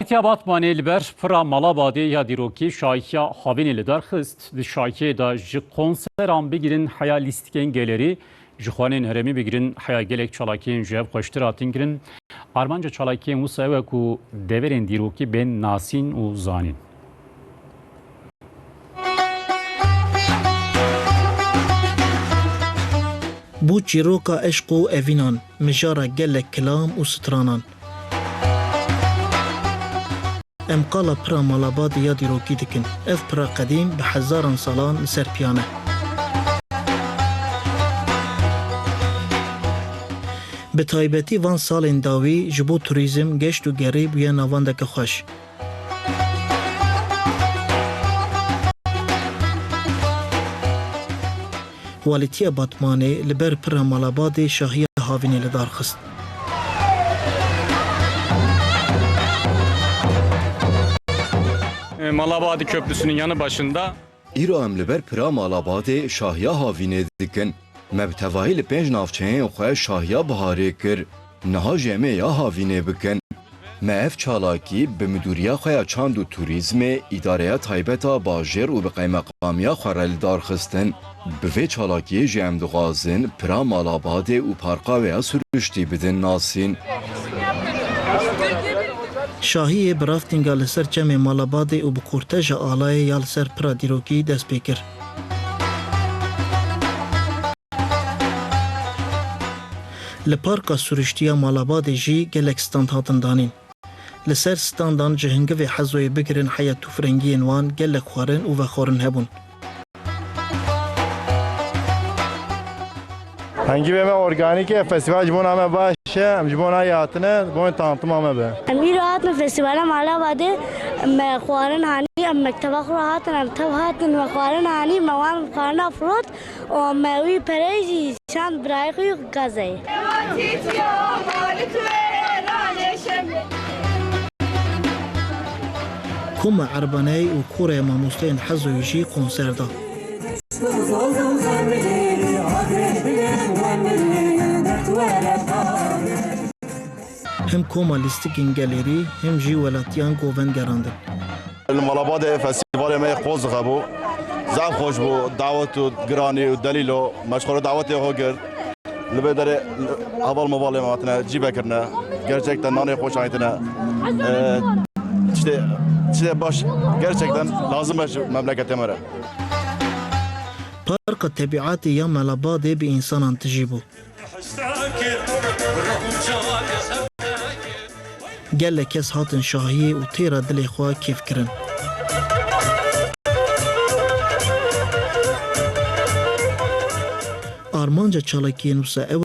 Welketiya Batmanê li ber pira Malabadê ya dîrokî şahiya havînê li derxist. Di şahiyê de ji konseran bigirin heya lîstikên gelerî, ji xwanên herêmî bigirin heya gelek çalakiyên ji hev xweştir hatin kirin. Armanca çalakiyên wisa ew ku deverên dîrokî bên nasîn û zanîn. بو چیروکا عشق و evînan, mijara gelek kilam û stranan. Em qala pira Malabadê ya dîrokî dikin. Ev pira qedîm bi hezaran salan li ser piyane. Bi taybetî van salên dawî ji bo turîzm, geşt û gerî bûye navandeke xweş. Walîtiya Batmanê li ber pira Malabadê şahiya havînê li darxist. Malabadê Köprüsü'nün yanı başında. İro em li ber pira Malabadê şahiya havînê dikin. Me bi tevahî li pênc navçeyên xwe şahiya biharê kir. Niha jê me ya havînê bikin. Me ev çalakî bi Müdûriya xwe ya Çand û Turîzmê, îdareya taybeta bajêr û bi qeymeqamiya xwe re li darxistin. Bi vê çalakiyê jî em dixwazin pira Malabadê û parka we ya sürüştî bidin nasîn. Şahiyê bi raftinga li ser çemê Malabadê û bi korteja alayê ya li ser pira dîrokî dest pê kir. Li parka sürüştiya Malabadê jî gelek stand hatin danîn. Li ser standan ji hingivê hezoyê bigirin heya tûfrengiyên wan gelek xwarin û vexwarin hebûn. Hengî me organîk festival ji bo me baş e, em ji bo hatine bo tanıtıma me be. Em îro hatin festivala Malabadê me xwarin hanî em mekteba xwe hatin em tev hatin me xwarin hanî me wan xwarina firot û me wî perê jî şand birayê xwe gazeyê. Kuma Erbaney û Kurê mamosteyên hezoyê jî konser da. Hem koma lîstikên gelerî hem jî welatiyan govend gerandin. Malabadê festivalê me xweş dixebû. Zaf xweş bû, dawet û giranî û delîlo meşxure dawetê xwe kir. Li vê derê heval mevalê me hatine cî vekirine. Gerçekten nanê xweş haytine. Tiştê baş gerçekten lazım e ji memleketê me re. Parka tebiatê ya Malabadê bi însanan tijî bû. Gelek kes hatin şahiyê û têra dilê xwe kêf kirin. Armanca çalakiyên wisa ew